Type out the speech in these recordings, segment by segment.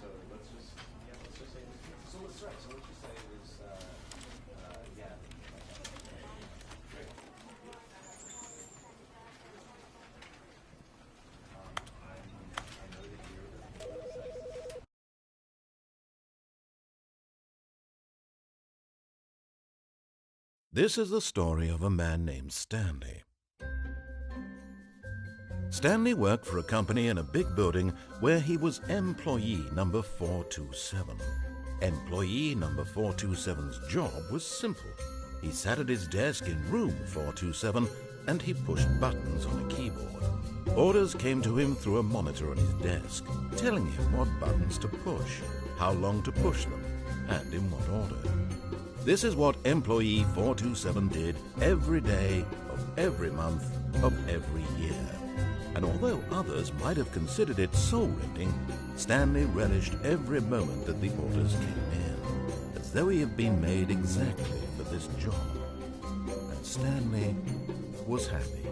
So let's just say so let's right. So let's just say it was yeah. Great. I know that you're the This is the story of a man named Stanley. Stanley worked for a company in a big building where he was employee number 427. Employee number 427's job was simple. He sat at his desk in room 427 and he pushed buttons on a keyboard. Orders came to him through a monitor on his desk, telling him what buttons to push, how long to push them, and in what order. This is what employee 427 did every day of every month of every year. And although others might have considered it soul-rending, Stanley relished every moment that the orders came in, as though he had been made exactly for this job. And Stanley was happy.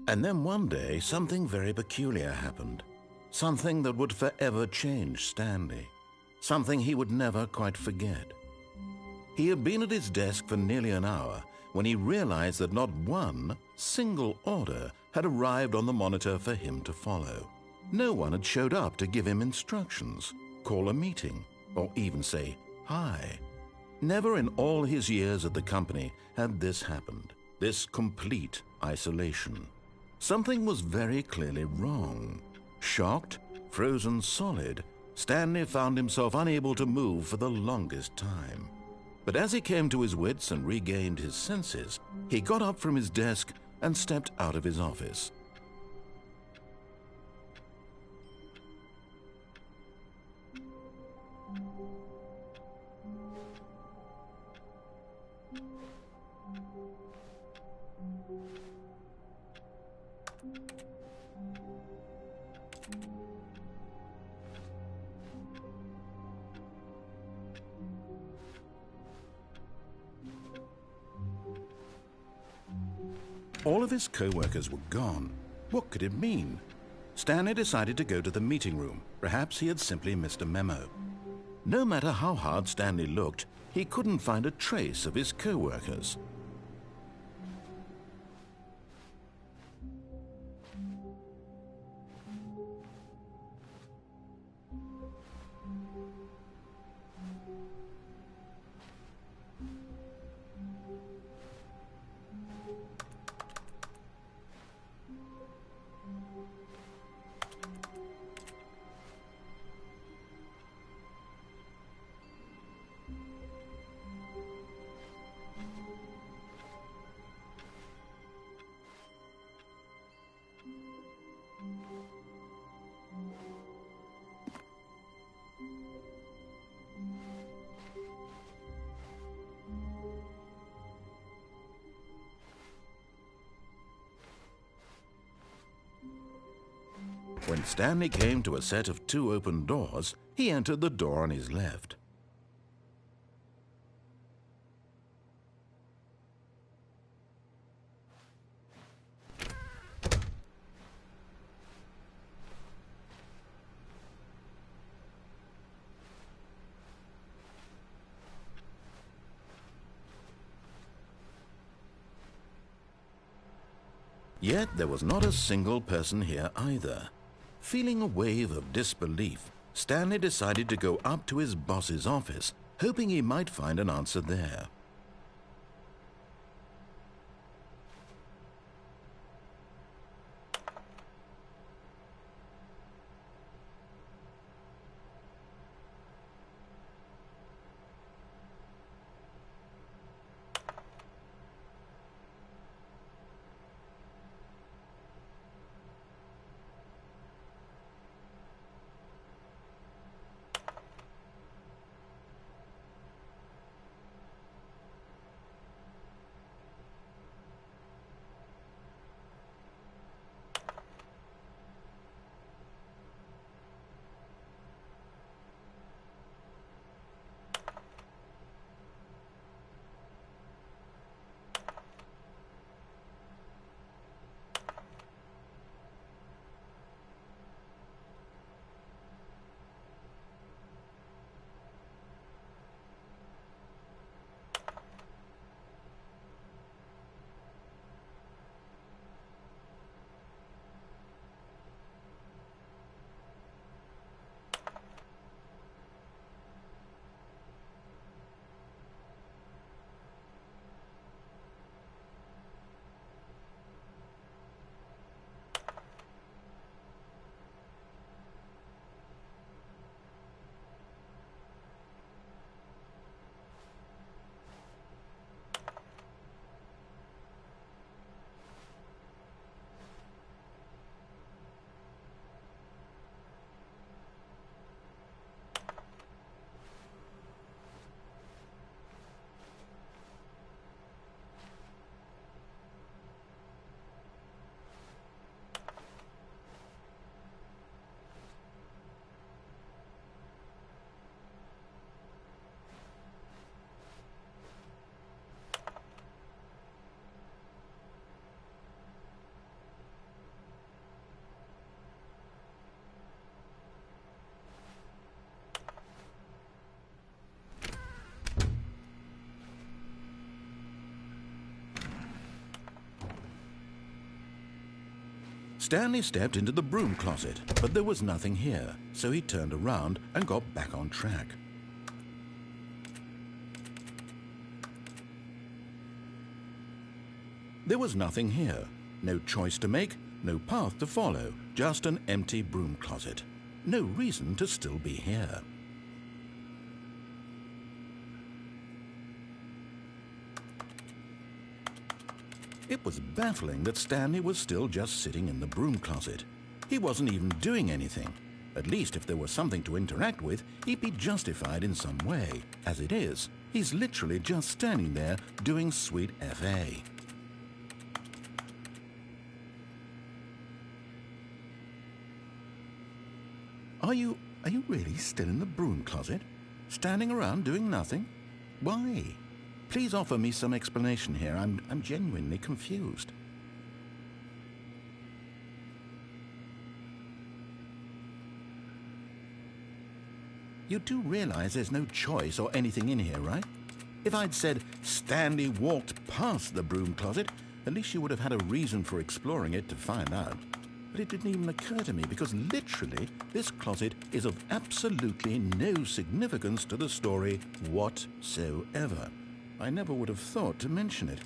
And then one day, something very peculiar happened. Something that would forever change Stanley. Something he would never quite forget. He had been at his desk for nearly an hour when he realized that not one single order had arrived on the monitor for him to follow. No one had showed up to give him instructions, call a meeting, or even say hi. Never in all his years at the company had this happened, this complete isolation. Something was very clearly wrong. Shocked, frozen solid, Stanley found himself unable to move for the longest time. But as he came to his wits and regained his senses, he got up from his desk and stepped out of his office. All of his co-workers were gone. What could it mean? Stanley decided to go to the meeting room. Perhaps he had simply missed a memo. No matter how hard Stanley looked, he couldn't find a trace of his co-workers. When Stanley came to a set of 2 open doors, he entered the door on his left. Yet there was not a single person here either. Feeling a wave of disbelief, Stanley decided to go up to his boss's office, hoping he might find an answer there. Stanley stepped into the broom closet, but there was nothing here, so he turned around and got back on track. There was nothing here. No choice to make, no path to follow, just an empty broom closet. No reason to still be here. It was baffling that Stanley was still just sitting in the broom closet. He wasn't even doing anything. At least if there was something to interact with, he'd be justified in some way. As it is, he's literally just standing there doing sweet FA. Are you really still in the broom closet? Standing around doing nothing? Why? Please offer me some explanation here. I'm genuinely confused. You do realize there's no choice or anything in here, right? If I'd said Stanley walked past the broom closet, at least you would have had a reason for exploring it to find out. But it didn't even occur to me because literally this closet is of absolutely no significance to the story whatsoever. I never would have thought to mention it.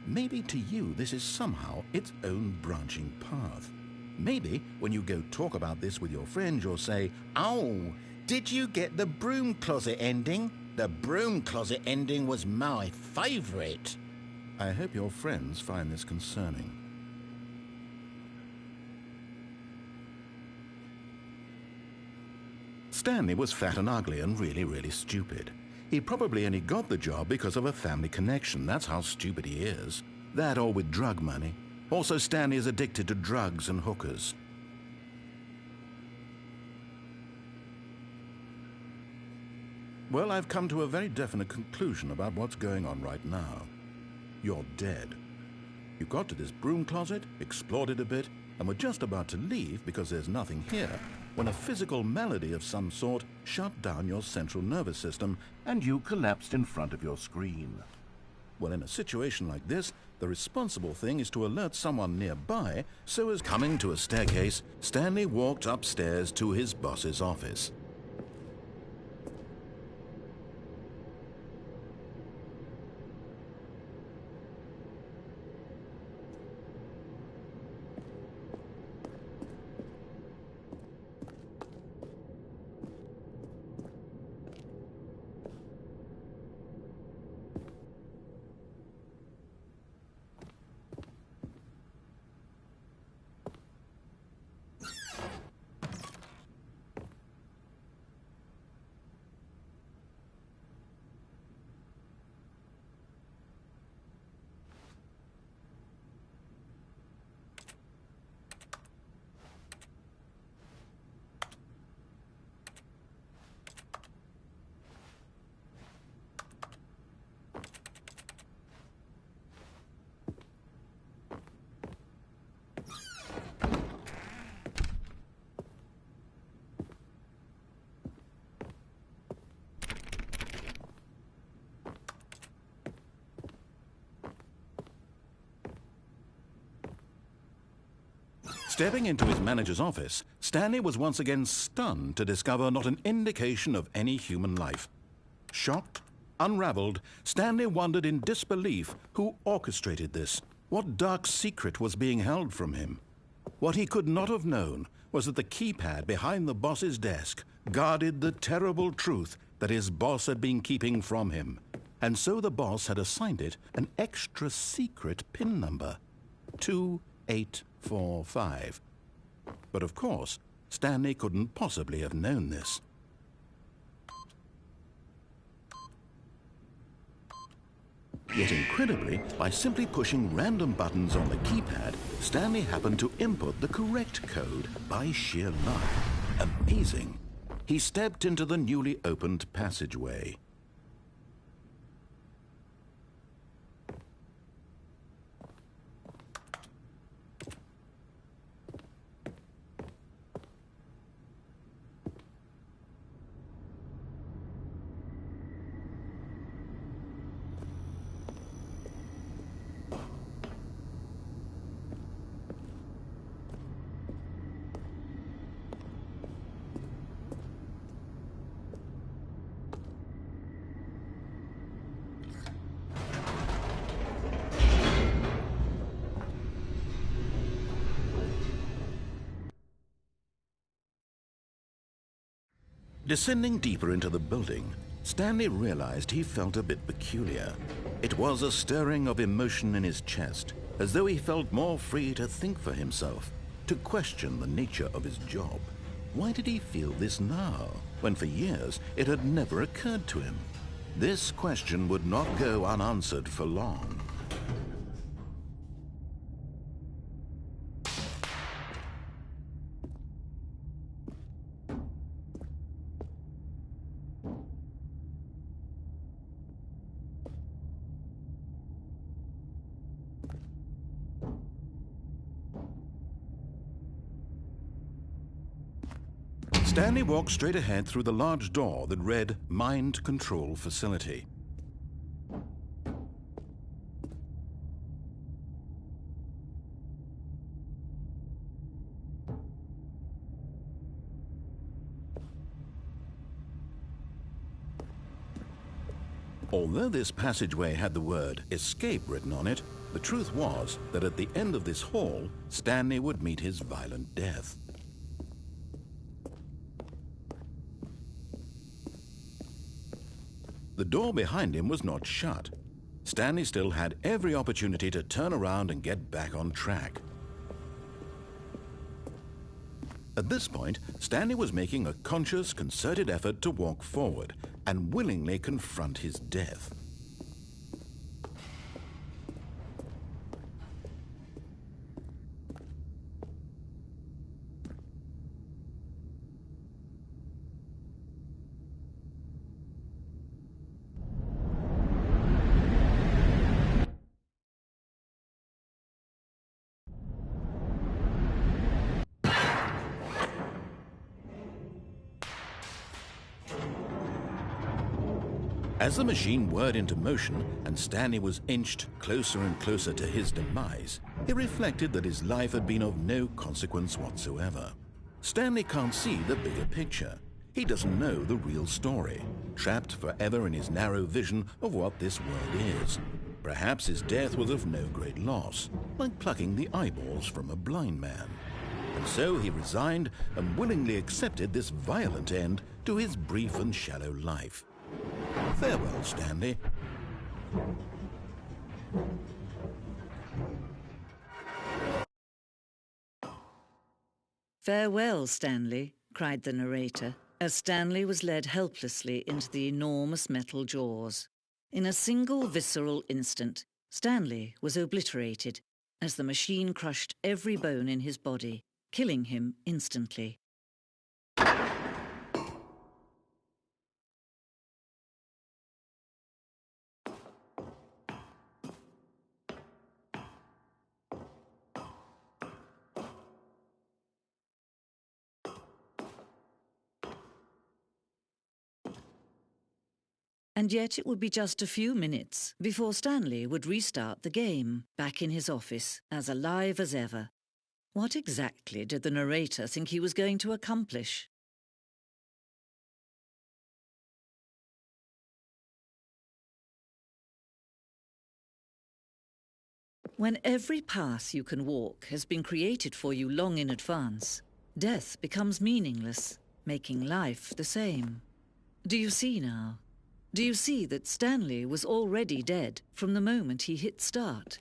Maybe to you this is somehow its own branching path. Maybe when you go talk about this with your friends you'll say, "Oh, did you get the broom closet ending? The broom closet ending was my favourite." I hope your friends find this concerning. Stanley was fat and ugly and really stupid. He probably only got the job because of a family connection. That's how stupid he is. That or with drug money. Also, Stanley is addicted to drugs and hookers. Well, I've come to a very definite conclusion about what's going on right now. You're dead. You got to this broom closet, explored it a bit, and were just about to leave because there's nothing here, when a physical malady of some sort shut down your central nervous system and you collapsed in front of your screen. Well, in a situation like this, the responsible thing is to alert someone nearby, so as coming to a staircase, Stanley walked upstairs to his boss's office. Stepping into his manager's office, Stanley was once again stunned to discover not an indication of any human life. Shocked, unraveled, Stanley wondered in disbelief who orchestrated this. What dark secret was being held from him? What he could not have known was that the keypad behind the boss's desk guarded the terrible truth that his boss had been keeping from him. And so the boss had assigned it an extra secret PIN number, 2845. But of course, Stanley couldn't possibly have known this. Yet incredibly, by simply pushing random buttons on the keypad, Stanley happened to input the correct code by sheer luck. Amazing. He stepped into the newly opened passageway. Descending deeper into the building, Stanley realized he felt a bit peculiar. It was a stirring of emotion in his chest, as though he felt more free to think for himself, to question the nature of his job. Why did he feel this now, when for years it had never occurred to him? This question would not go unanswered for long. Stanley walked straight ahead through the large door that read Mind Control Facility. Although this passageway had the word Escape written on it, the truth was that at the end of this hall, Stanley would meet his violent death. The door behind him was not shut. Stanley still had every opportunity to turn around and get back on track. At this point, Stanley was making a conscious, concerted effort to walk forward and willingly confront his death. As the machine whirred into motion and Stanley was inched closer and closer to his demise, he reflected that his life had been of no consequence whatsoever. Stanley can't see the bigger picture. He doesn't know the real story, trapped forever in his narrow vision of what this world is. Perhaps his death was of no great loss, like plucking the eyeballs from a blind man. And so he resigned and willingly accepted this violent end to his brief and shallow life. Farewell, Stanley. Farewell, Stanley, cried the narrator, as Stanley was led helplessly into the enormous metal jaws. In a single visceral instant, Stanley was obliterated as the machine crushed every bone in his body, killing him instantly. And yet it would be just a few minutes before Stanley would restart the game, back in his office, as alive as ever. What exactly did the narrator think he was going to accomplish? When every path you can walk has been created for you long in advance, death becomes meaningless, making life the same. Do you see now? Do you see that Stanley was already dead from the moment he hit start?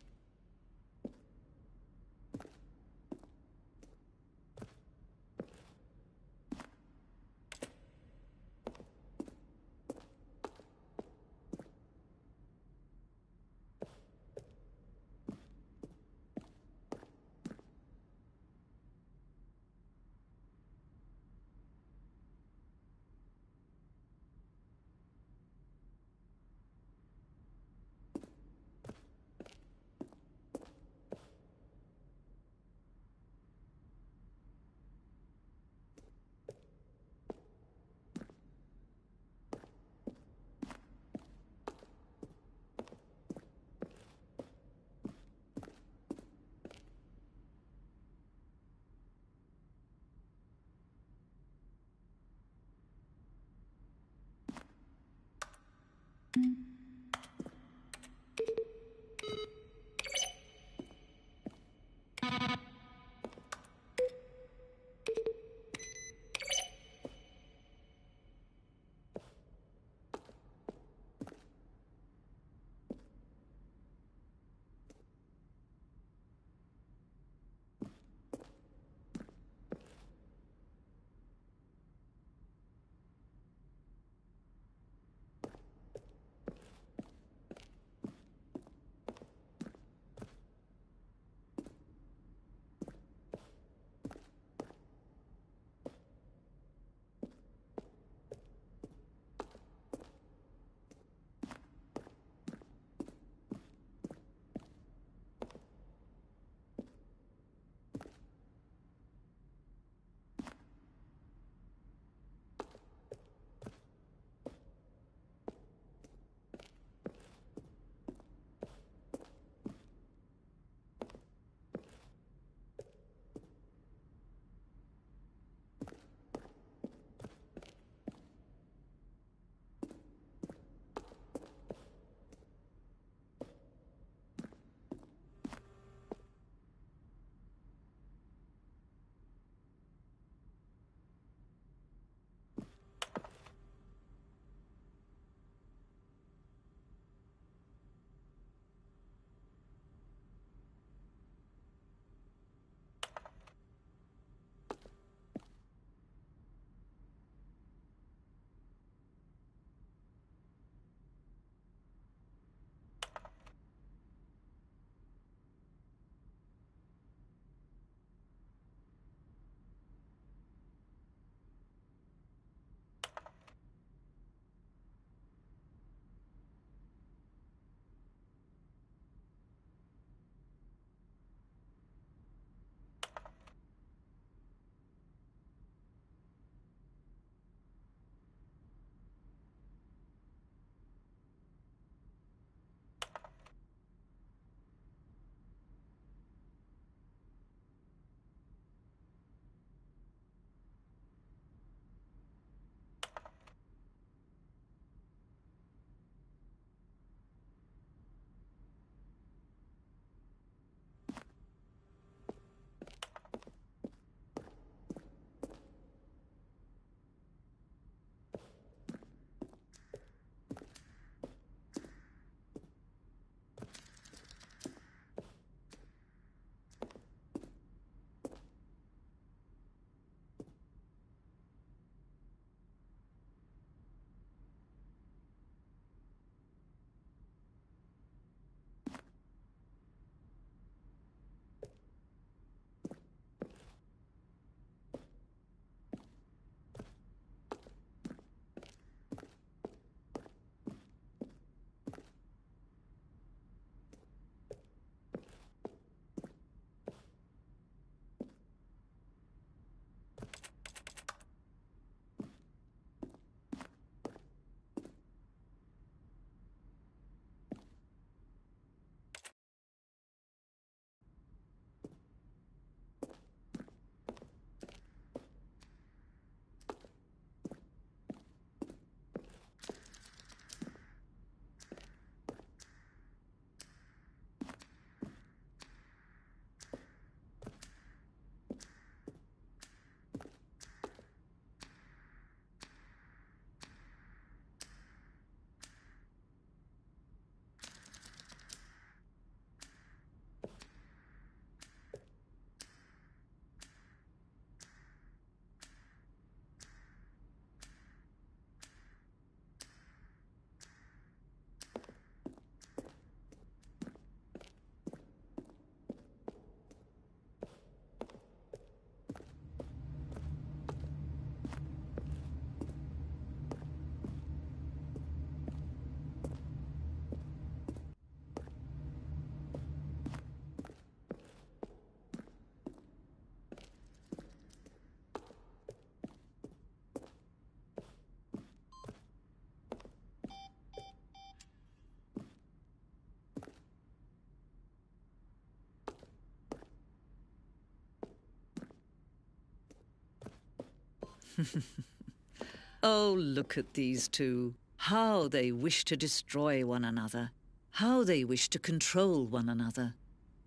Oh, look at these two. How they wish to destroy one another. How they wish to control one another.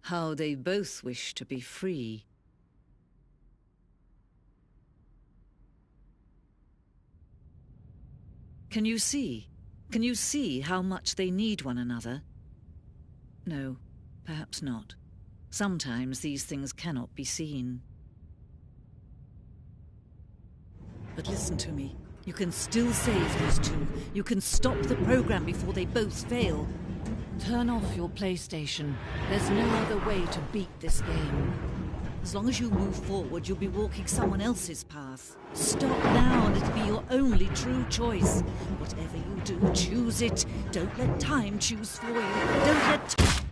How they both wish to be free. Can you see? Can you see how much they need one another? No, perhaps not. Sometimes these things cannot be seen. But listen to me. You can still save these two. You can stop the program before they both fail. Turn off your PlayStation. There's no other way to beat this game. As long as you move forward, you'll be walking someone else's path. Stop now and it'll be your only true choice. Whatever you do, choose it. Don't let time choose for you. Don't let...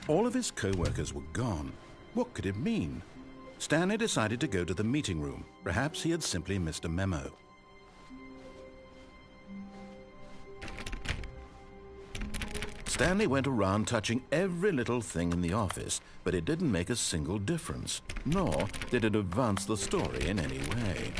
All of his co-workers were gone. What could it mean? Stanley decided to go to the meeting room. Perhaps he had simply missed a memo. Stanley went around touching every little thing in the office, but it didn't make a single difference, nor did it advance the story in any way.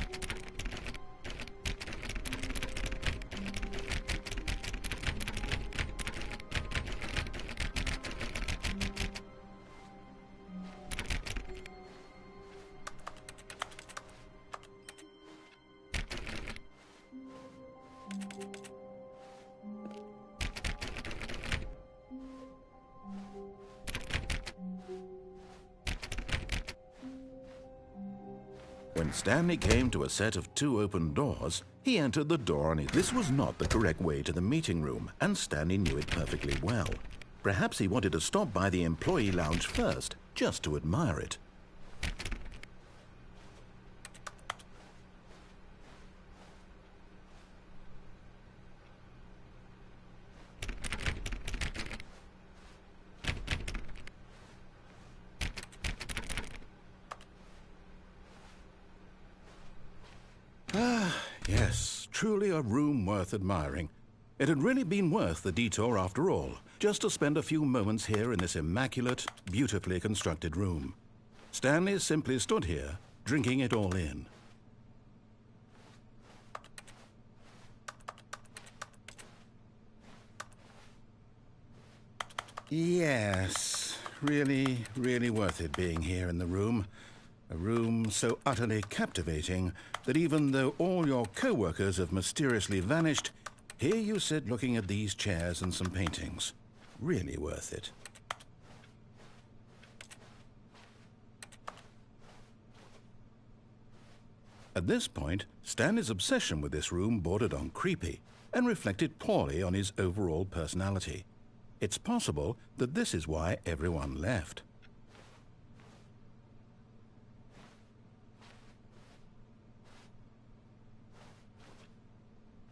When Stanley came to a set of 2 open doors, he entered the door and this was not the correct way to the meeting room, and Stanley knew it perfectly well. Perhaps he wanted to stop by the employee lounge first, just to admire it. Yes, truly a room worth admiring. It had really been worth the detour after all, just to spend a few moments here in this immaculate, beautifully constructed room. Stanley simply stood here, drinking it all in. Yes, really, really worth it being here in the room. A room so utterly captivating that even though all your co-workers have mysteriously vanished, here you sit looking at these chairs and some paintings. Really worth it. At this point, Stanley's obsession with this room bordered on creepy and reflected poorly on his overall personality. It's possible that this is why everyone left.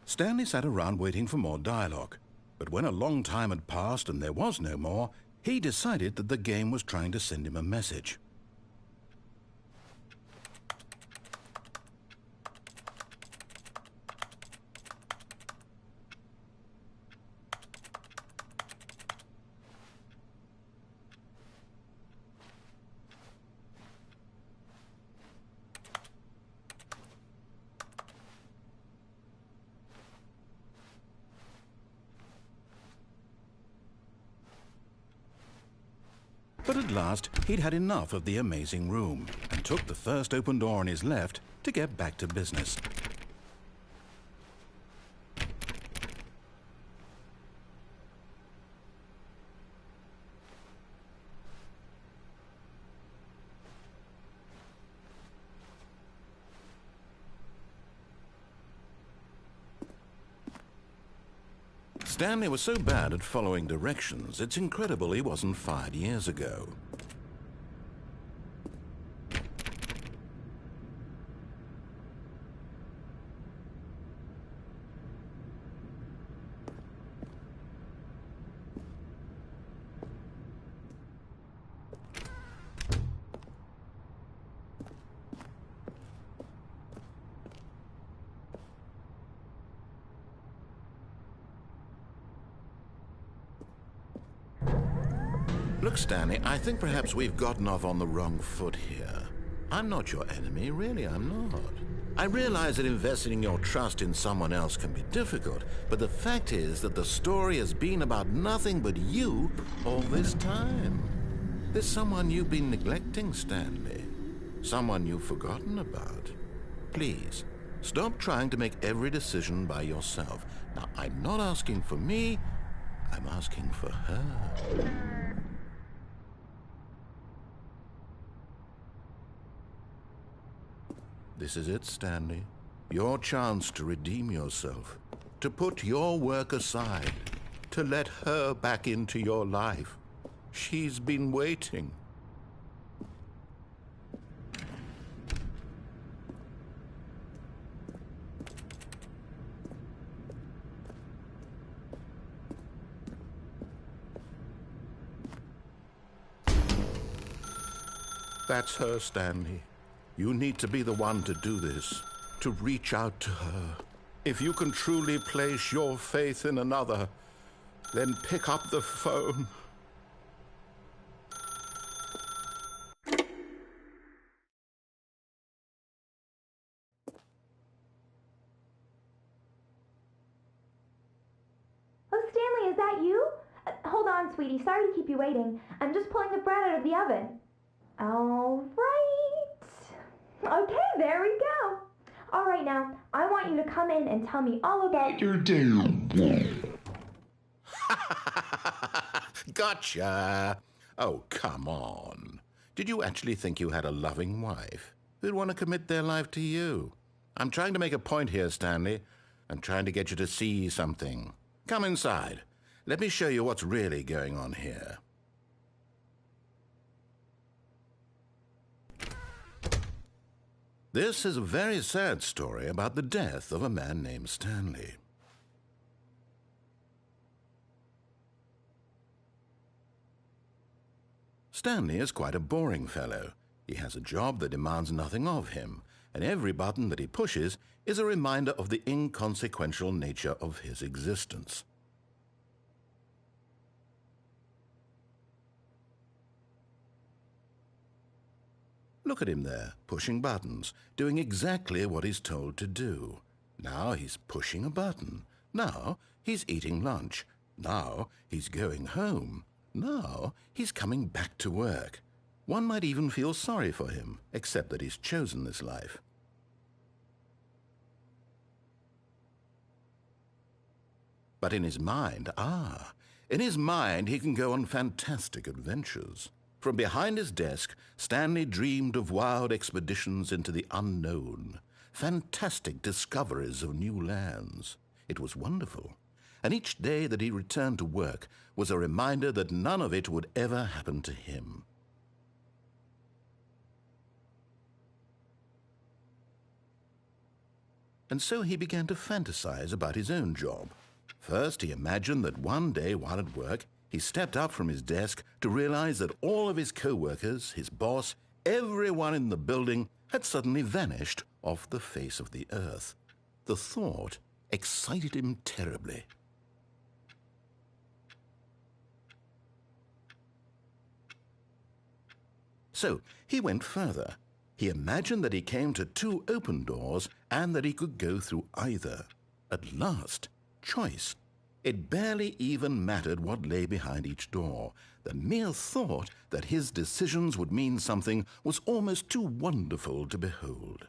Stanley sat around waiting for more dialogue, but when a long time had passed and there was no more, he decided that the game was trying to send him a message. But at last, he'd had enough of the amazing room and took the first open door on his left to get back to business. Stanley was so bad at following directions, it's incredible he wasn't fired years ago. Look, Stanley, I think perhaps we've gotten off on the wrong foot here. I'm not your enemy, really, I'm not. I realize that investing your trust in someone else can be difficult, but the fact is that the story has been about nothing but you all this time. There's someone you've been neglecting, Stanley. Someone you've forgotten about. Please, stop trying to make every decision by yourself. Now, I'm not asking for me, I'm asking for her. This is it, Stanley. Your chance to redeem yourself, to put your work aside, to let her back into your life. She's been waiting. That's her, Stanley. You need to be the one to do this, to reach out to her. If you can truly place your faith in another, then pick up the phone. Oh, Stanley, is that you? Hold on, sweetie. Sorry to keep you waiting. I'm just pulling the bread out of the oven. All right. Okay, there we go. All right, now, I want you to come in and tell me all about your day. Gotcha. Oh, come on. Did you actually think you had a loving wife who'd want to commit their life to you? I'm trying to make a point here, Stanley. I'm trying to get you to see something. Come inside. Let me show you what's really going on here. This is a very sad story about the death of a man named Stanley. Stanley is quite a boring fellow. He has a job that demands nothing of him, and every button that he pushes is a reminder of the inconsequential nature of his existence. Look at him there, pushing buttons, doing exactly what he's told to do. Now he's pushing a button. Now he's eating lunch. Now he's going home. Now he's coming back to work. One might even feel sorry for him, except that he's chosen this life. But in his mind, in his mind he can go on fantastic adventures. From behind his desk, Stanley dreamed of wild expeditions into the unknown, fantastic discoveries of new lands. It was wonderful, and each day that he returned to work was a reminder that none of it would ever happen to him. And so he began to fantasize about his own job. First, he imagined that one day while at work, he stepped up from his desk to realize that all of his co-workers, his boss, everyone in the building had suddenly vanished off the face of the earth. The thought excited him terribly. So he went further. He imagined that he came to two open doors and that he could go through either. At last, choice. It barely even mattered what lay behind each door. The mere thought that his decisions would mean something was almost too wonderful to behold.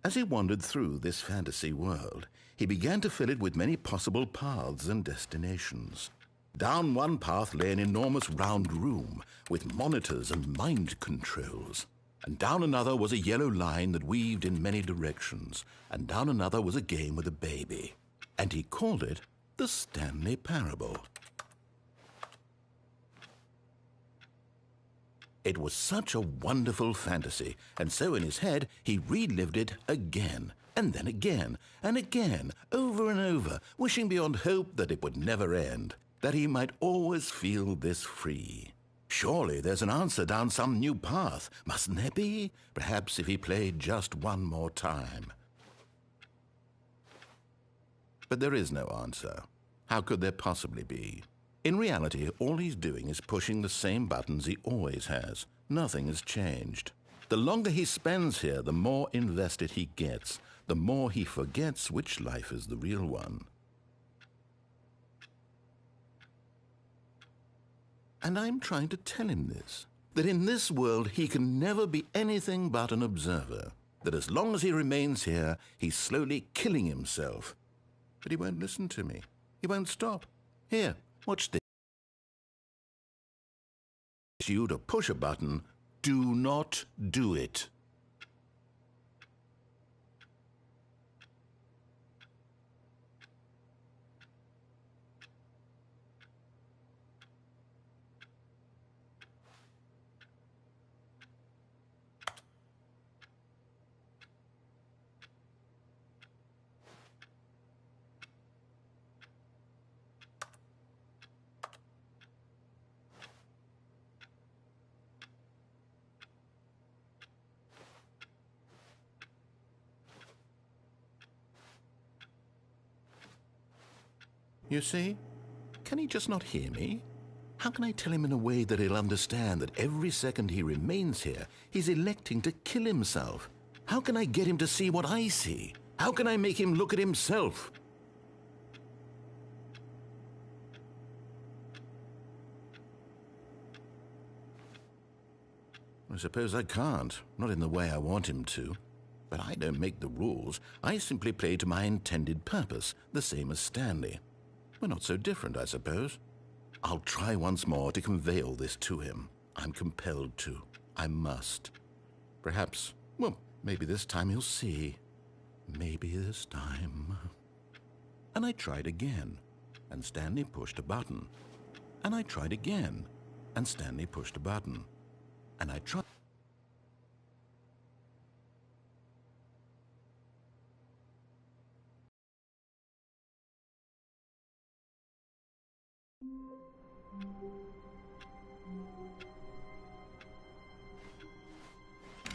As he wandered through this fantasy world, he began to fill it with many possible paths and destinations. Down one path lay an enormous round room with monitors and mind controls. And down another was a yellow line that weaved in many directions. And down another was a game with a baby. And he called it the Stanley Parable. It was such a wonderful fantasy, and so in his head he relived it again And then again, and again, over and over, wishing beyond hope that it would never end, that he might always feel this free. Surely there's an answer down some new path, mustn't there be? Perhaps if he played just one more time. But there is no answer. How could there possibly be? In reality, all he's doing is pushing the same buttons he always has. Nothing has changed. The longer he spends here, the more invested he gets, the more he forgets which life is the real one. And I'm trying to tell him this, that in this world he can never be anything but an observer, that as long as he remains here, he's slowly killing himself. But he won't listen to me. He won't stop. Here, watch this. You to push a button, do not do it. You see? Can he just not hear me? How can I tell him in a way that he'll understand that every second he remains here, he's electing to kill himself? How can I get him to see what I see? How can I make him look at himself? I suppose I can't, not in the way I want him to. But I don't make the rules. I simply play to my intended purpose, the same as Stanley. We're not so different, I suppose. I'll try once more to convey all this to him. I'm compelled to. I must. Perhaps, well, maybe this time he'll see. Maybe this time. And I tried again, and Stanley pushed a button. And I tried again, and Stanley pushed a button. And I tried.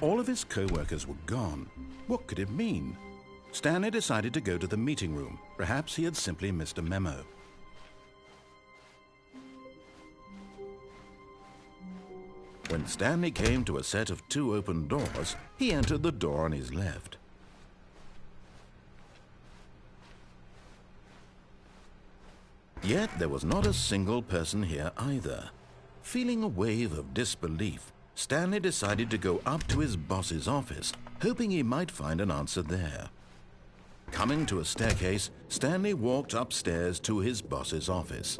All of his co-workers were gone. What could it mean? Stanley decided to go to the meeting room. Perhaps he had simply missed a memo. When Stanley came to a set of 2 open doors, he entered the door on his left. Yet there was not a single person here either. Feeling a wave of disbelief, Stanley decided to go up to his boss's office, hoping he might find an answer there. Coming to a staircase, Stanley walked upstairs to his boss's office.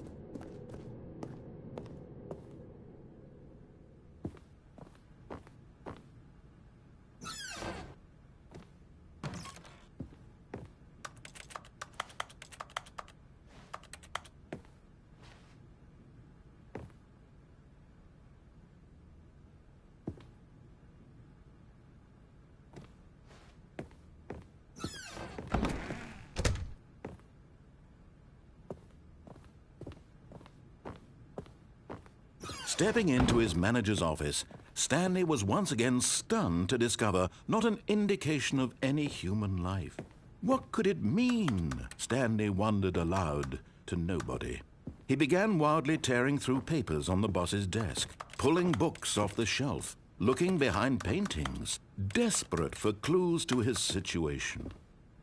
Stepping into his manager's office, Stanley was once again stunned to discover not an indication of any human life. What could it mean? Stanley wondered aloud to nobody. He began wildly tearing through papers on the boss's desk, pulling books off the shelf, looking behind paintings, desperate for clues to his situation.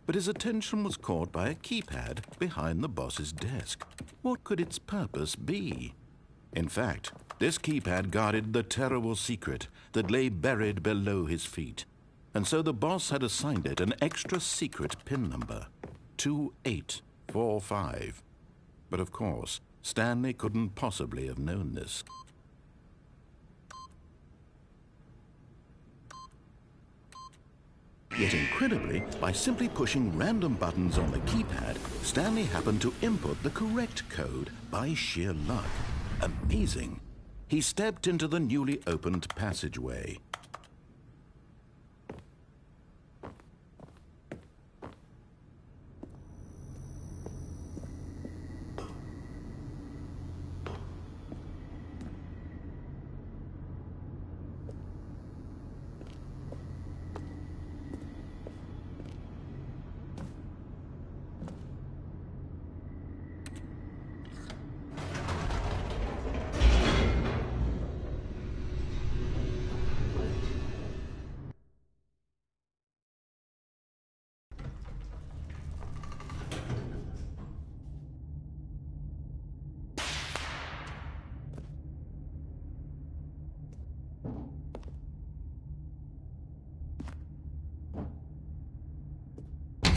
But his attention was caught by a keypad behind the boss's desk. What could its purpose be? In fact, this keypad guarded the terrible secret that lay buried below his feet. And so the boss had assigned it an extra secret PIN number, 2845. But of course, Stanley couldn't possibly have known this. Yet incredibly, by simply pushing random buttons on the keypad, Stanley happened to input the correct code by sheer luck. Amazing. He stepped into the newly opened passageway.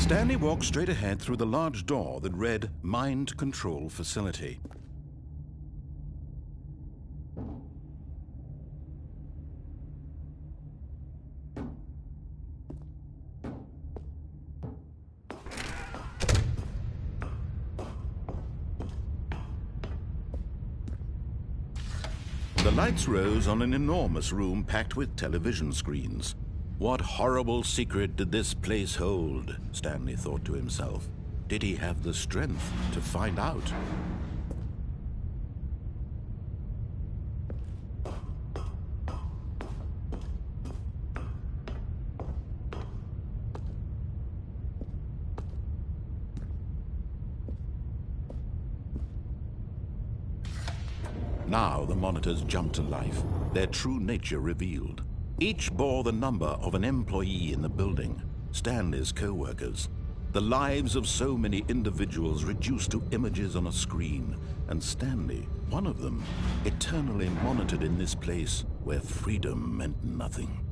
Stanley walked straight ahead through the large door that read Mind Control Facility. The lights rose on an enormous room packed with television screens. What horrible secret did this place hold? Stanley thought to himself. Did he have the strength to find out? Now the monitors jumped to life, their true nature revealed. Each bore the number of an employee in the building, Stanley's co-workers. The lives of so many individuals reduced to images on a screen, and Stanley, one of them, eternally monitored in this place where freedom meant nothing.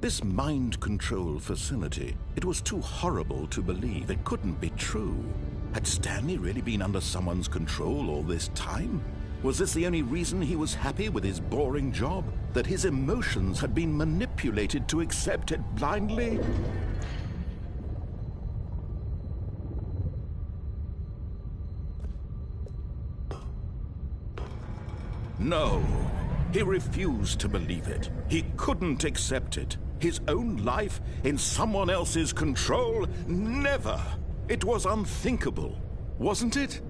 This mind control facility, it was too horrible to believe. It couldn't be true. Had Stanley really been under someone's control all this time? Was this the only reason he was happy with his boring job? That his emotions had been manipulated to accept it blindly? No, he refused to believe it. He couldn't accept it. His own life in someone else's control? Never! It was unthinkable, wasn't it?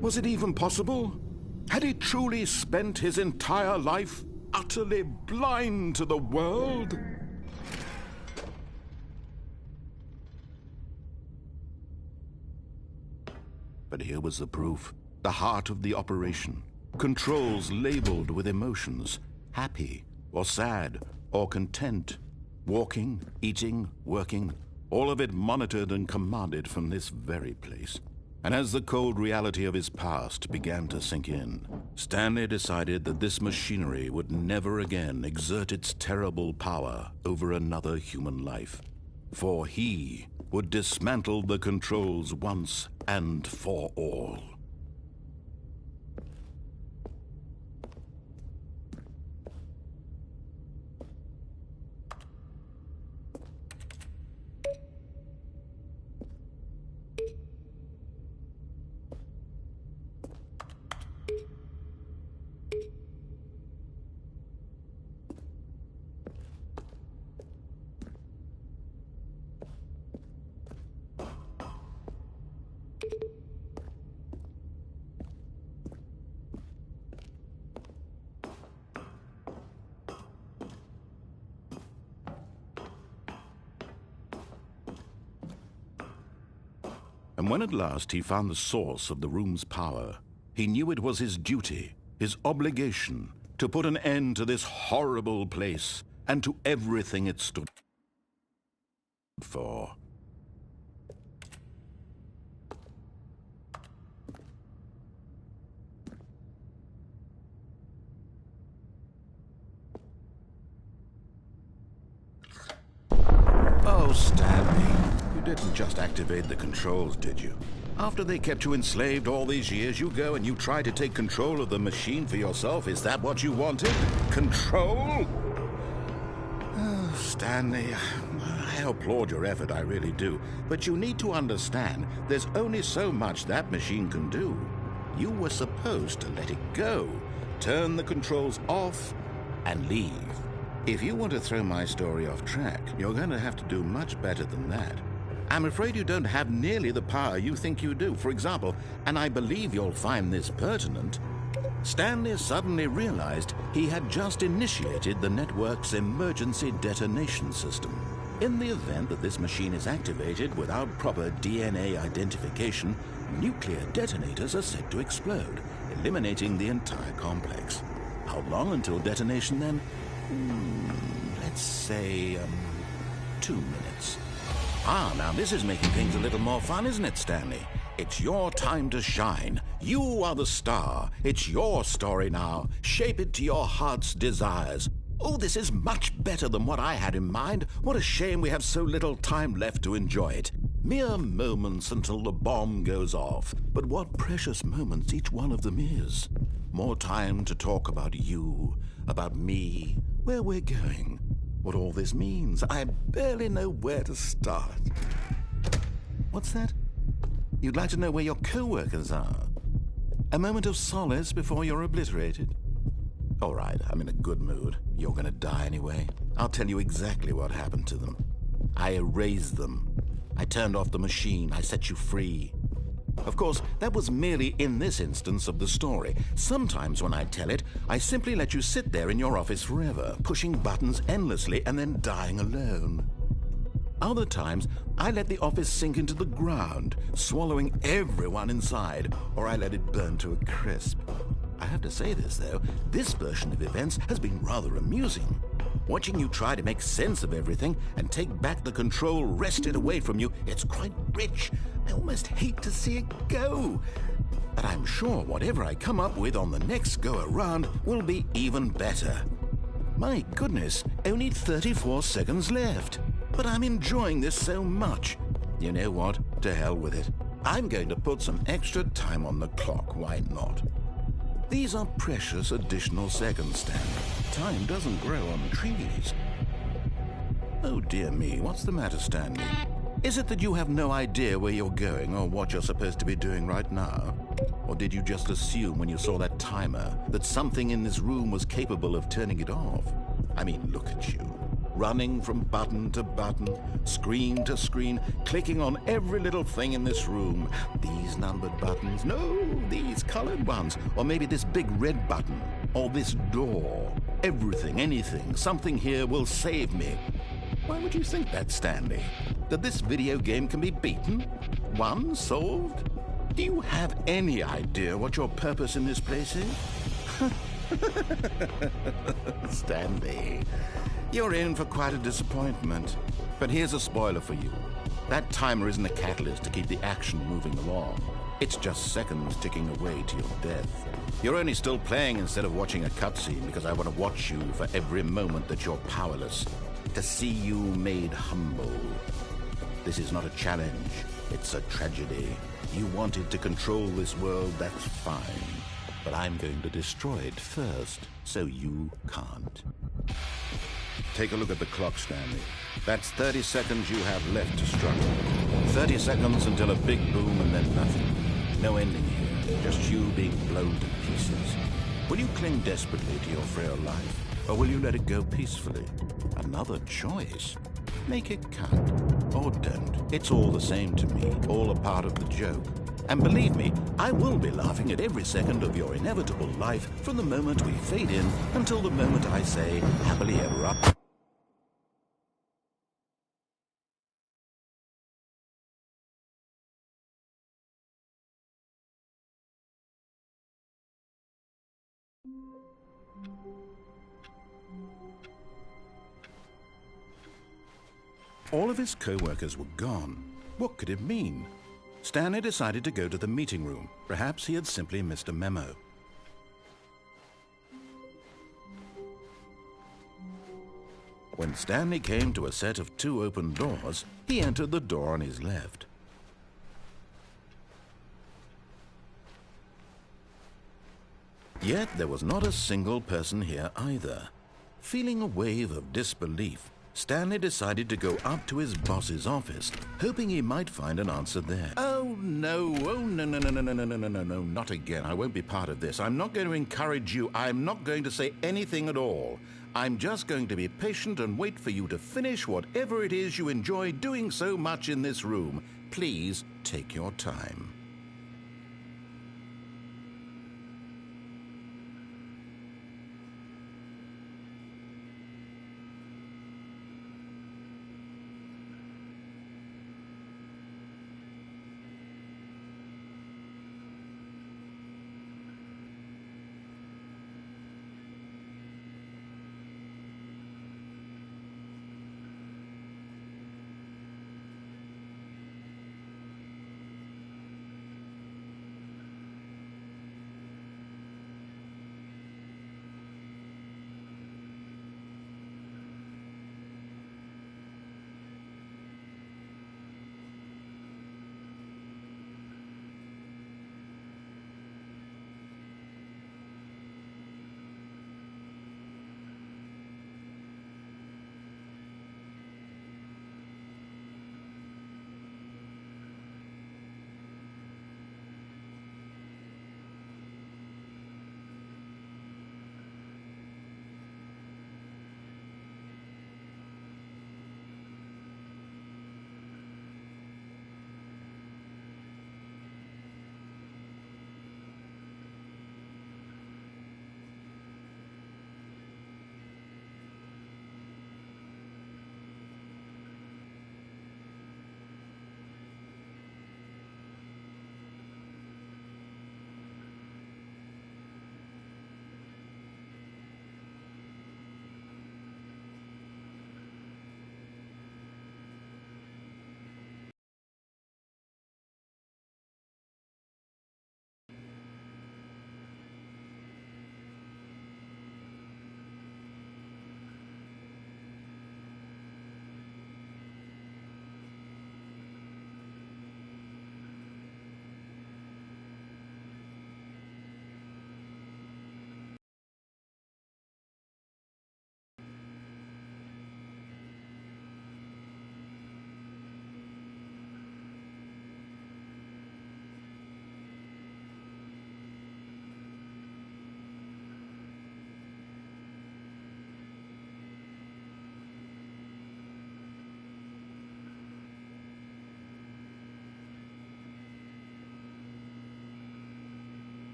Was it even possible? Had he truly spent his entire life utterly blind to the world? But here was the proof. The heart of the operation. Controls labeled with emotions. Happy, or sad, or content. Walking, eating, working, all of it monitored and commanded from this very place. And as the cold reality of his past began to sink in, Stanley decided that this machinery would never again exert its terrible power over another human life. For he would dismantle the controls once and for all. And when at last he found the source of the room's power, he knew it was his duty, his obligation, to put an end to this horrible place and to everything it stood for. Oh, Stanley. You didn't just activate the controls, did you? After they kept you enslaved all these years, you go and you try to take control of the machine for yourself. Is that what you wanted? Control? Oh, Stanley, I applaud your effort, I really do. But you need to understand, there's only so much that machine can do. You were supposed to let it go, turn the controls off, and leave. If you want to throw my story off track, you're going to have to do much better than that. I'm afraid you don't have nearly the power you think you do. For example, and I believe you'll find this pertinent, Stanley suddenly realized he had just initiated the network's emergency detonation system. In the event that this machine is activated without proper DNA identification, nuclear detonators are set to explode, eliminating the entire complex. How long until detonation then? let's say, 2 minutes. Ah, now this is making things a little more fun, isn't it, Stanley? It's your time to shine. You are the star. It's your story now. Shape it to your heart's desires. Oh, this is much better than what I had in mind. What a shame we have so little time left to enjoy it. Mere moments until the bomb goes off. But what precious moments each one of them is. More time to talk about you, about me, where we're going, what all this means. I barely know where to start. What's that? You'd like to know where your co-workers are? A moment of solace before you're obliterated? All right, I'm in a good mood. You're gonna die anyway. I'll tell you exactly what happened to them. I erased them. I turned off the machine. I set you free. Of course, that was merely in this instance of the story. Sometimes when I tell it, I simply let you sit there in your office forever, pushing buttons endlessly and then dying alone. Other times, I let the office sink into the ground, swallowing everyone inside, or I let it burn to a crisp. I have to say this, though, this version of events has been rather amusing. Watching you try to make sense of everything and take back the control wrested away from you, it's quite rich. I almost hate to see it go. But I'm sure whatever I come up with on the next go-around will be even better. My goodness, only 34 seconds left. But I'm enjoying this so much. You know what? To hell with it. I'm going to put some extra time on the clock, why not? These are precious additional seconds, Stanley. Time doesn't grow on trees. Oh dear me, what's the matter, Stanley? Is it that you have no idea where you're going or what you're supposed to be doing right now? Or did you just assume when you saw that timer that something in this room was capable of turning it off? I mean, look at you. Running from button to button, screen to screen, clicking on every little thing in this room. These numbered buttons, no, these colored ones, or maybe this big red button, or this door. Everything, anything, something here will save me. Why would you think that, Stanley? That this video game can be beaten? Won? Solved? Do you have any idea what your purpose in this place is? Stanley, you're in for quite a disappointment. But here's a spoiler for you. That timer isn't a catalyst to keep the action moving along. It's just seconds ticking away to your death. You're only still playing instead of watching a cutscene because I want to watch you for every moment that you're powerless. To see you made humble. This is not a challenge. It's a tragedy. You wanted to control this world, that's fine. But I'm going to destroy it first, so you can't. Take a look at the clock, Stanley. That's 30 seconds you have left to struggle. 30 seconds until a big boom and then nothing. No ending here, just you being blown to pieces. Will you cling desperately to your frail life, or will you let it go peacefully? Another choice. Make it count, or don't. It's all the same to me, all a part of the joke. And believe me, I will be laughing at every second of your inevitable life from the moment we fade in until the moment I say, happily ever after. All of his co-workers were gone. What could it mean? Stanley decided to go to the meeting room. Perhaps he had simply missed a memo. When Stanley came to a set of 2 open doors, he entered the door on his left. Yet there was not a single person here either. Feeling a wave of disbelief, Stanley decided to go up to his boss's office, hoping he might find an answer there. Oh no, no, not again. I won't be part of this. I'm not going to encourage you. I'm not going to say anything at all. I'm just going to be patient and wait for you to finish whatever it is you enjoy doing so much in this room. Please take your time.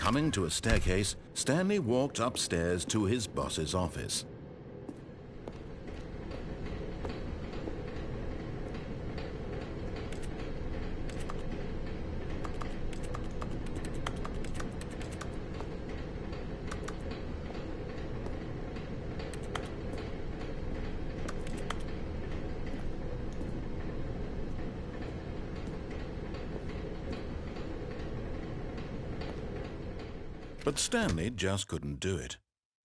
Coming to a staircase, Stanley walked upstairs to his boss's office. But Stanley just couldn't do it.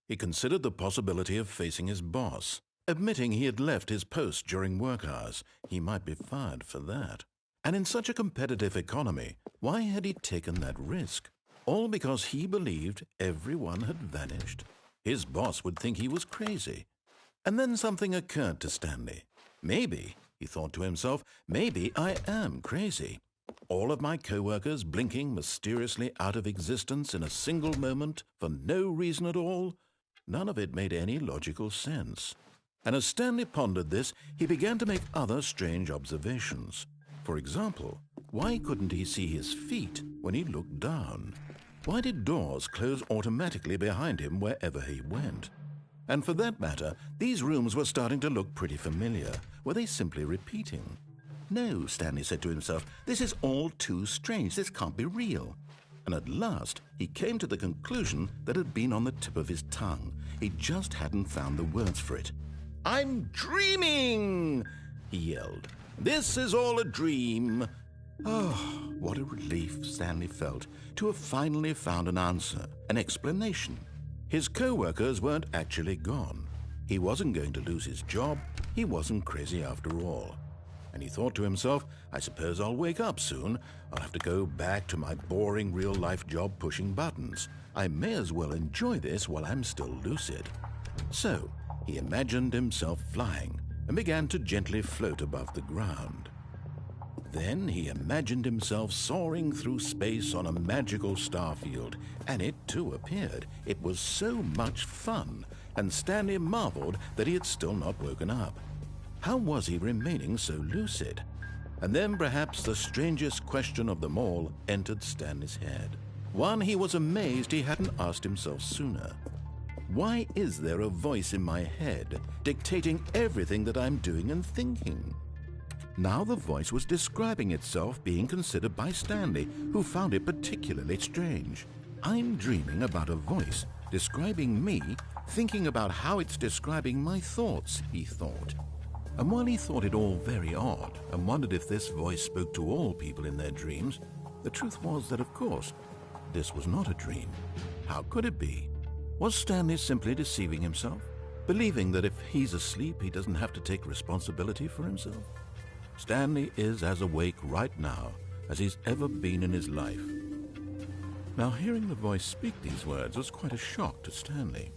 He considered the possibility of facing his boss. Admitting he had left his post during work hours, he might be fired for that. And in such a competitive economy, why had he taken that risk? All because he believed everyone had vanished. His boss would think he was crazy. And then something occurred to Stanley. Maybe, he thought to himself, maybe I am crazy. All of my co-workers blinking mysteriously out of existence in a single moment for no reason at all? None of it made any logical sense. And as Stanley pondered this, he began to make other strange observations. For example, why couldn't he see his feet when he looked down? Why did doors close automatically behind him wherever he went? And for that matter, these rooms were starting to look pretty familiar. Were they simply repeating? No, Stanley said to himself, this is all too strange. This can't be real. And at last, he came to the conclusion that had been on the tip of his tongue. He just hadn't found the words for it. "I'm dreaming!" he yelled. "This is all a dream." Oh, what a relief Stanley felt to have finally found an answer, an explanation. His co-workers weren't actually gone. He wasn't going to lose his job. He wasn't crazy after all. And he thought to himself, I suppose I'll wake up soon. I'll have to go back to my boring real-life job pushing buttons. I may as well enjoy this while I'm still lucid. So he imagined himself flying and began to gently float above the ground. Then he imagined himself soaring through space on a magical starfield, and it too appeared. It was so much fun, and Stanley marveled that he had still not woken up. How was he remaining so lucid? And then perhaps the strangest question of them all entered Stanley's head. One he was amazed he hadn't asked himself sooner. Why is there a voice in my head dictating everything that I'm doing and thinking? Now the voice was describing itself being considered by Stanley, who found it particularly strange. I'm dreaming about a voice describing me, thinking about how it's describing my thoughts, he thought. And while he thought it all very odd and wondered if this voice spoke to all people in their dreams, the truth was that, of course, this was not a dream. How could it be? Was Stanley simply deceiving himself, believing that if he's asleep, he doesn't have to take responsibility for himself? Stanley is as awake right now as he's ever been in his life. Now, hearing the voice speak these words was quite a shock to Stanley.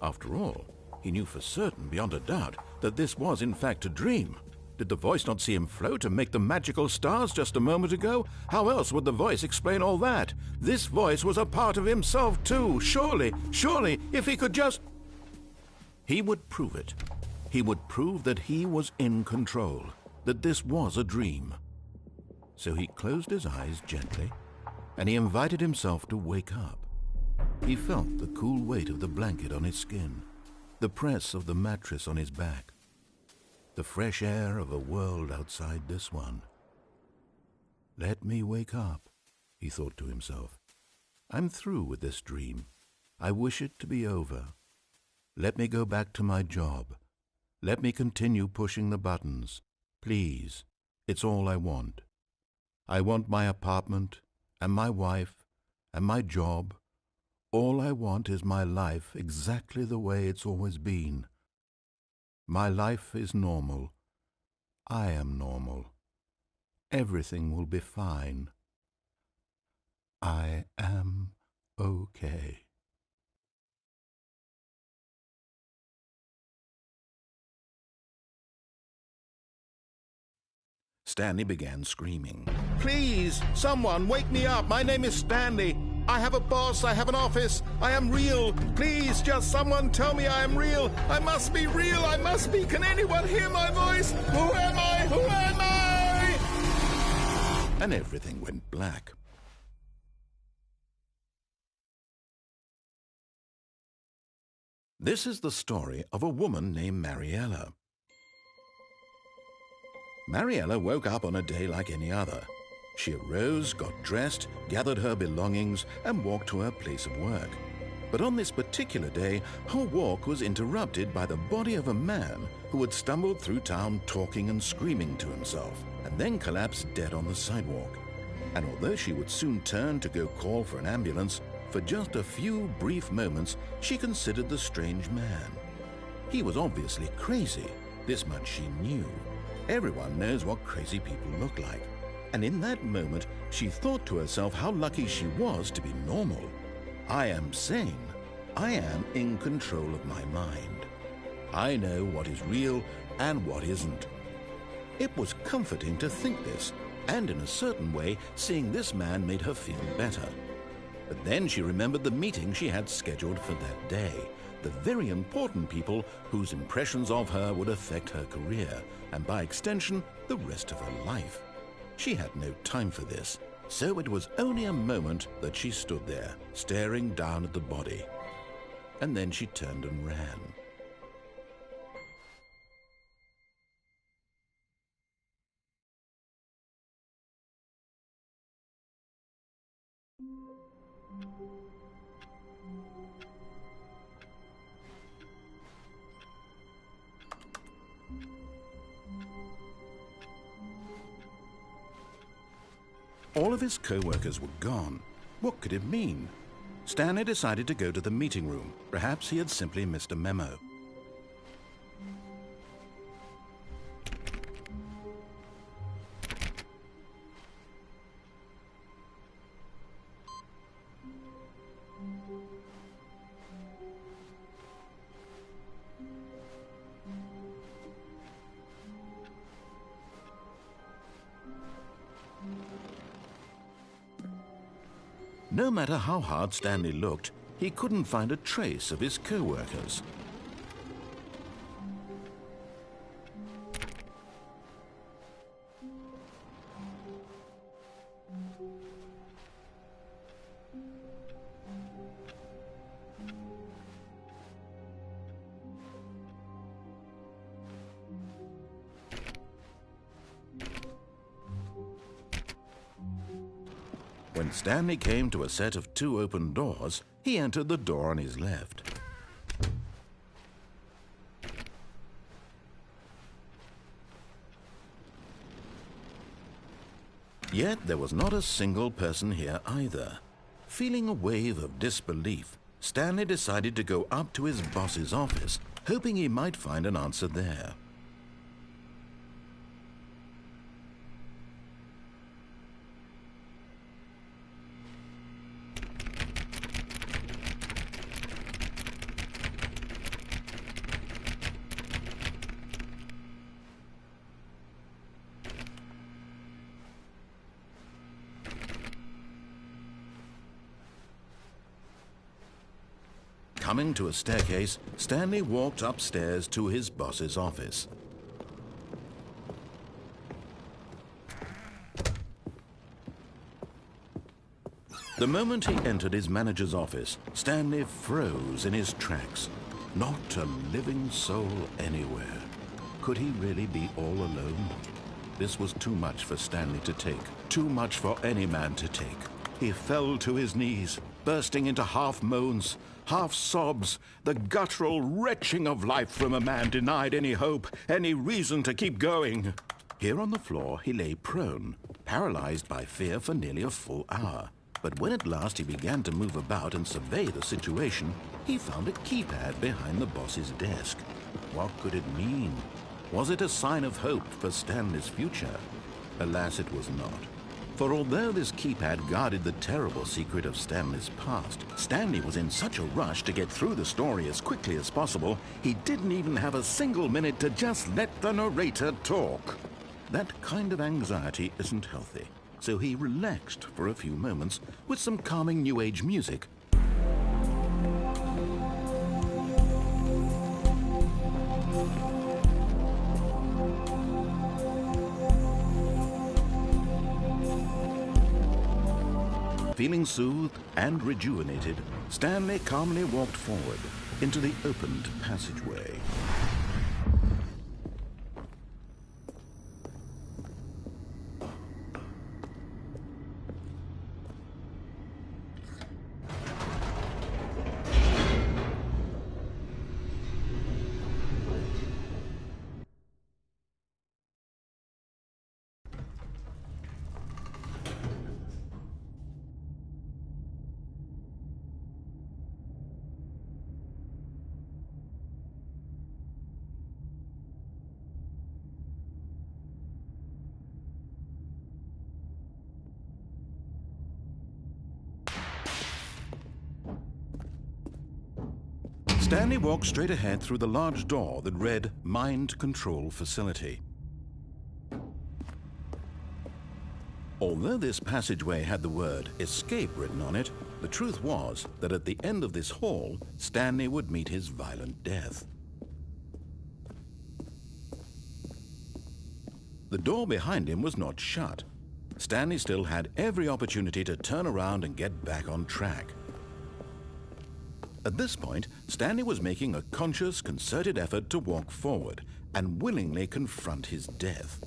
After all, he knew for certain, beyond a doubt, that this was in fact a dream. Did the voice not see him float and make the magical stars just a moment ago? How else would the voice explain all that? This voice was a part of himself too. Surely, if he could just... He would prove it. He would prove that he was in control, that this was a dream. So he closed his eyes gently, and he invited himself to wake up. He felt the cool weight of the blanket on his skin, the press of the mattress on his back, the fresh air of a world outside this one. Let me wake up, he thought to himself. I'm through with this dream. I wish it to be over. Let me go back to my job. Let me continue pushing the buttons. Please, it's all I want. I want my apartment and my wife and my job. All I want is my life exactly the way it's always been. My life is normal. I am normal. Everything will be fine. I am okay. Stanley began screaming. Please, someone, wake me up. My name is Stanley. I have a boss. I have an office. I am real. Please, just someone tell me I am real. I must be real. I must be. Can anyone hear my voice? Who am I? Who am I? And everything went black. This is the story of a woman named Mariella. Mariella woke up on a day like any other. She arose, got dressed, gathered her belongings, and walked to her place of work. But on this particular day, her walk was interrupted by the body of a man who had stumbled through town talking and screaming to himself, and then collapsed dead on the sidewalk. And although she would soon turn to go call for an ambulance, for just a few brief moments she considered the strange man. He was obviously crazy, this much she knew. Everyone knows what crazy people look like. And in that moment, she thought to herself how lucky she was to be normal. I am sane. I am in control of my mind. I know what is real and what isn't. It was comforting to think this, and in a certain way, seeing this man made her feel better. But then she remembered the meeting she had scheduled for that day, the very important people whose impressions of her would affect her career, and by extension, the rest of her life. She had no time for this, so it was only a moment that she stood there, staring down at the body. And then she turned and ran. All of his co-workers were gone. What could it mean? Stanley decided to go to the meeting room. Perhaps he had simply missed a memo. No matter how hard Stanley looked, he couldn't find a trace of his co-workers. When Stanley came to a set of 2 open doors, he entered the door on his left. Yet there was not a single person here either. Feeling a wave of disbelief, Stanley decided to go up to his boss's office, hoping he might find an answer there. Coming to a staircase, Stanley walked upstairs to his boss's office. The moment he entered his manager's office, Stanley froze in his tracks. Not a living soul anywhere. Could he really be all alone? This was too much for Stanley to take, too much for any man to take. He fell to his knees, bursting into half moans, half sobs, the guttural retching of life from a man denied any hope, any reason to keep going. Here on the floor, he lay prone, paralyzed by fear for nearly a full hour. But when at last he began to move about and survey the situation, he found a keypad behind the boss's desk. What could it mean? Was it a sign of hope for Stanley's future? Alas, it was not. For although this keypad guarded the terrible secret of Stanley's past, Stanley was in such a rush to get through the story as quickly as possible, he didn't even have a single minute to just let the narrator talk. That kind of anxiety isn't healthy, so he relaxed for a few moments with some calming New Age music. Feeling soothed and rejuvenated, Stanley calmly walked forward. into the opened passageway. Stanley walked straight ahead through the large door that read Mind Control Facility. Although this passageway had the word Escape written on it, the truth was that at the end of this hall, Stanley would meet his violent death. The door behind him was not shut. Stanley still had every opportunity to turn around and get back on track. At this point, Stanley was making a conscious, concerted effort to walk forward and willingly confront his death.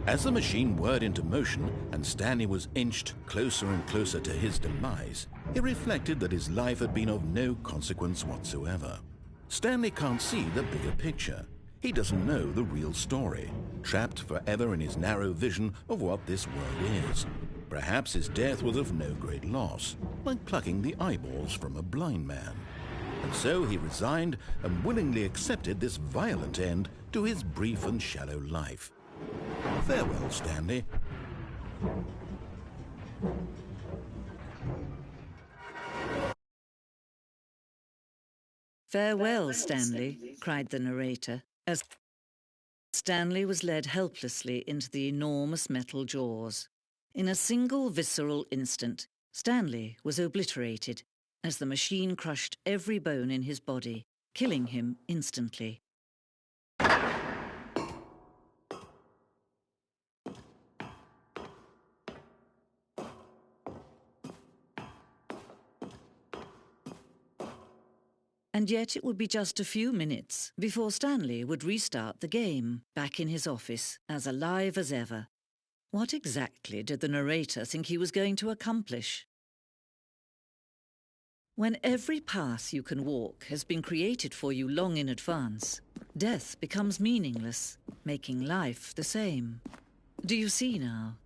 As the machine whirred into motion and Stanley was inched closer and closer to his demise, he reflected that his life had been of no consequence whatsoever. Stanley can't see the bigger picture. He doesn't know the real story, trapped forever in his narrow vision of what this world is. Perhaps his death was of no great loss, like plucking the eyeballs from a blind man. And so he resigned and willingly accepted this violent end to his brief and shallow life. Farewell, Stanley. "Farewell, Stanley," cried the narrator, as Stanley was led helplessly into the enormous metal jaws. In a single visceral instant, Stanley was obliterated as the machine crushed every bone in his body, killing him instantly. And yet it would be just a few minutes before Stanley would restart the game, back in his office, as alive as ever. What exactly did the narrator think he was going to accomplish? When every path you can walk has been created for you long in advance, death becomes meaningless, making life the same. Do you see now?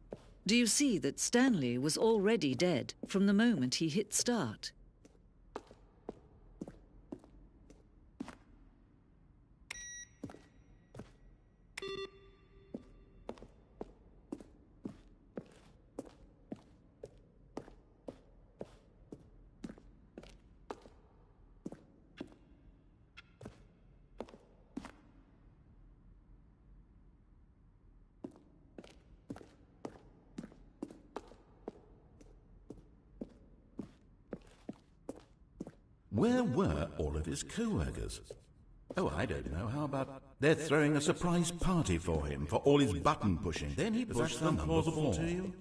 Do you see that Stanley was already dead from the moment he hit start? Where were all of his co-workers? Oh, I don't know. How about they're throwing a surprise party for him for all his button pushing? Then he pushed the number 4. To you?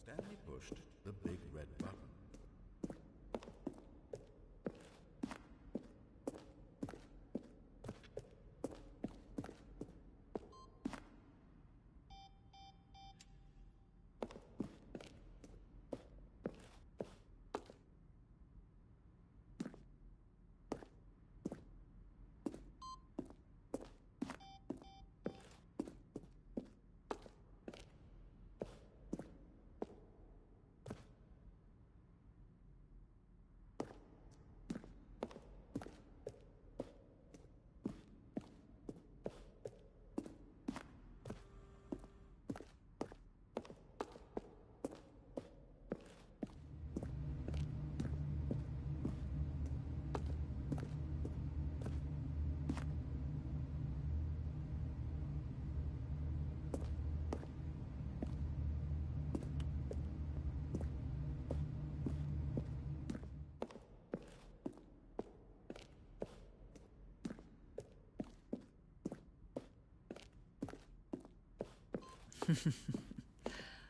Stanley pushed the big red button.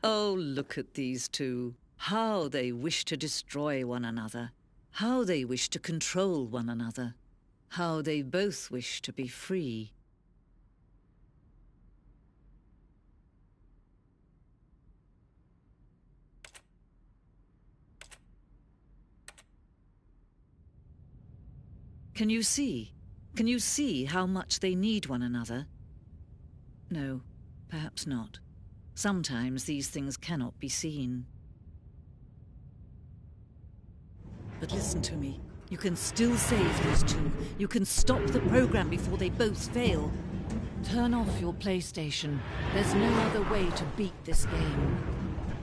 Oh, look at these two. How they wish to destroy one another. How they wish to control one another. How they both wish to be free. Can you see? Can you see how much they need one another? No, perhaps not. Sometimes these things cannot be seen. But listen to me. You can still save these two. You can stop the program before they both fail. Turn off your PlayStation. There's no other way to beat this game.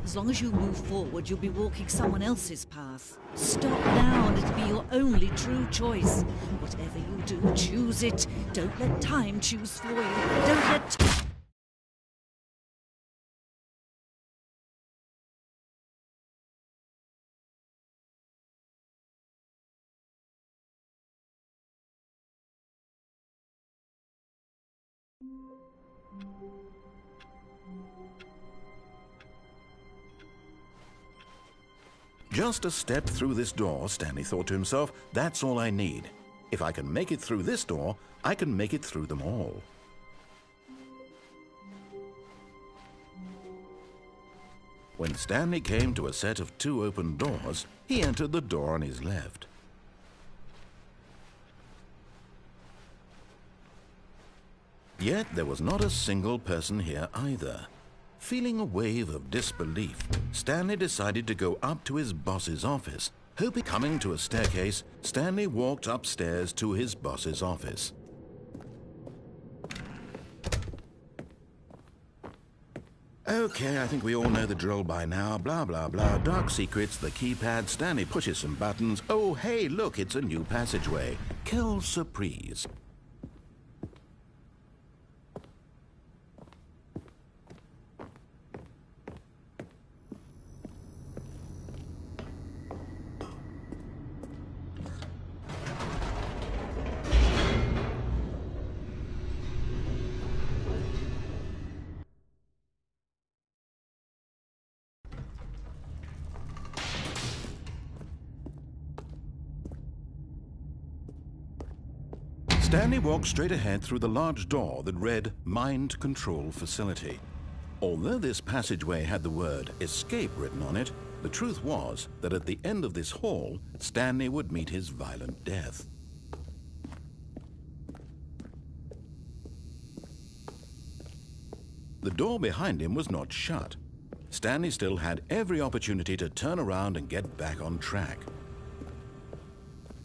As long as you move forward, you'll be walking someone else's path. Stop now and it'll be your only true choice. Whatever you do, choose it. Don't let time choose for you. Don't let... Just a step through this door, Stanley thought to himself, that's all I need. If I can make it through this door, I can make it through them all. When Stanley came to a set of 2 open doors, he entered the door on his left. Yet there was not a single person here either. Feeling a wave of disbelief, Stanley decided to go up to his boss's office. Coming to a staircase, Stanley walked upstairs to his boss's office. Okay, I think we all know the drill by now. Blah, blah, blah. Dark secrets, the keypad. Stanley pushes some buttons. Oh, hey, look, it's a new passageway. Quelle surprise. Stanley walked straight ahead through the large door that read Mind Control Facility. Although this passageway had the word escape written on it, the truth was that at the end of this hall, Stanley would meet his violent death. The door behind him was not shut. Stanley still had every opportunity to turn around and get back on track.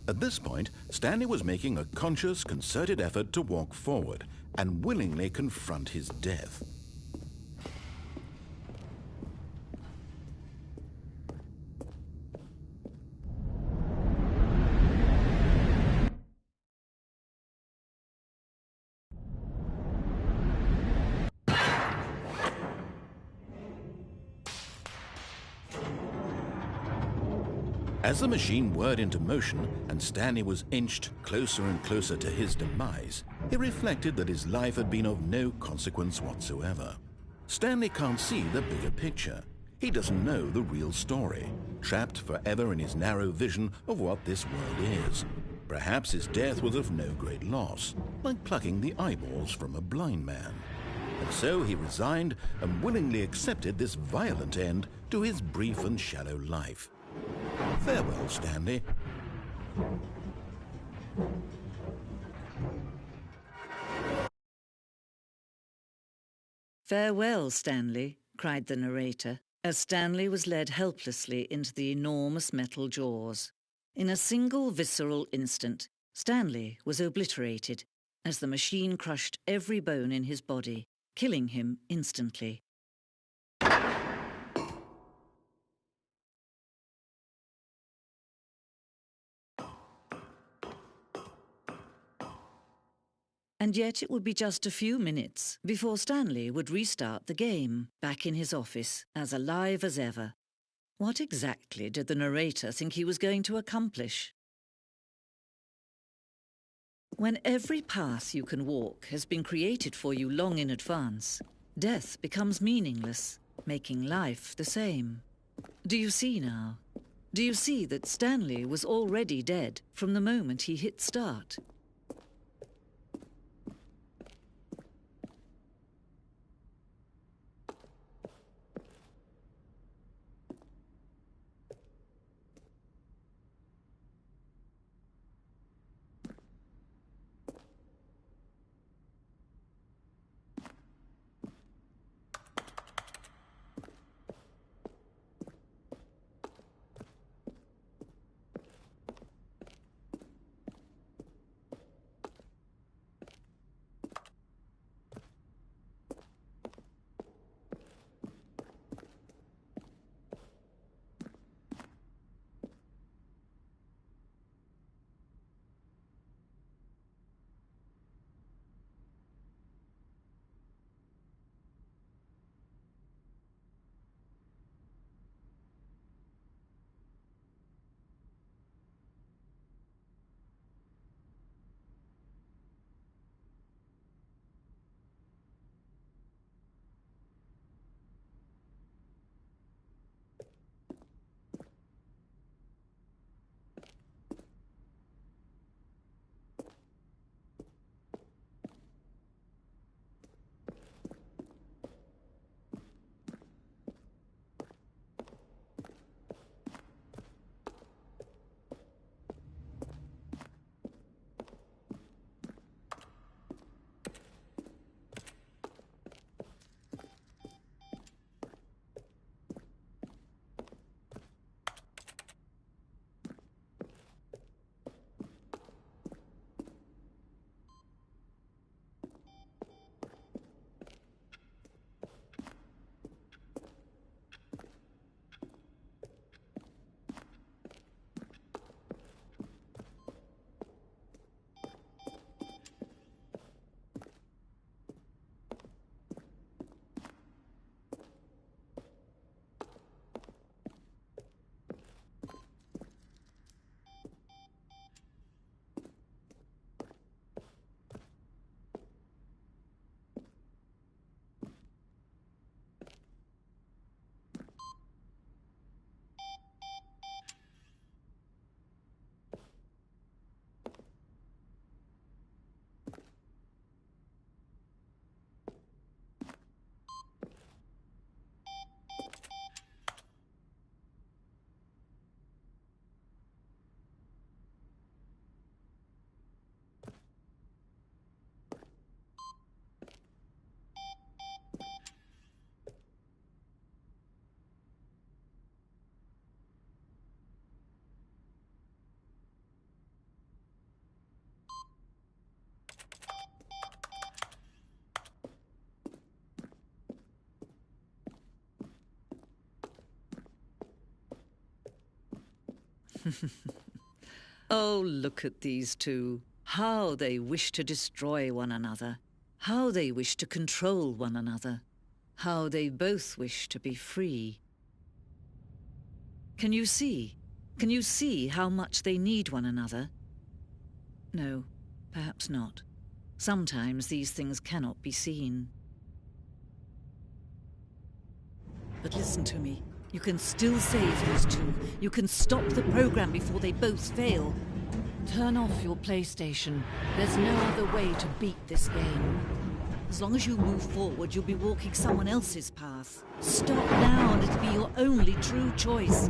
At this point, Stanley was making a conscious, concerted effort to walk forward and willingly confront his death. As the machine whirred into motion and Stanley was inched closer and closer to his demise, he reflected that his life had been of no consequence whatsoever. Stanley can't see the bigger picture. He doesn't know the real story, trapped forever in his narrow vision of what this world is. Perhaps his death was of no great loss, like plucking the eyeballs from a blind man. And so he resigned and willingly accepted this violent end to his brief and shallow life. Farewell, Stanley. Farewell, Stanley, cried the narrator, as Stanley was led helplessly into the enormous metal jaws. In a single visceral instant, Stanley was obliterated as the machine crushed every bone in his body, killing him instantly. And yet it would be just a few minutes before Stanley would restart the game, back in his office, as alive as ever. What exactly did the narrator think he was going to accomplish? When every path you can walk has been created for you long in advance, Death becomes meaningless, making life the same. Do you see now? Do you see that Stanley was already dead from the moment he hit start? Oh, look at these two. How they wish to destroy one another. How they wish to control one another. How they both wish to be free. Can you see? Can you see how much they need one another? No, perhaps not. Sometimes these things cannot be seen. But listen to me. You can still save these two. You can stop the program before they both fail. Turn off your PlayStation. There's no other way to beat this game. As long as you move forward, you'll be walking someone else's path. Stop now and it'll be your only true choice.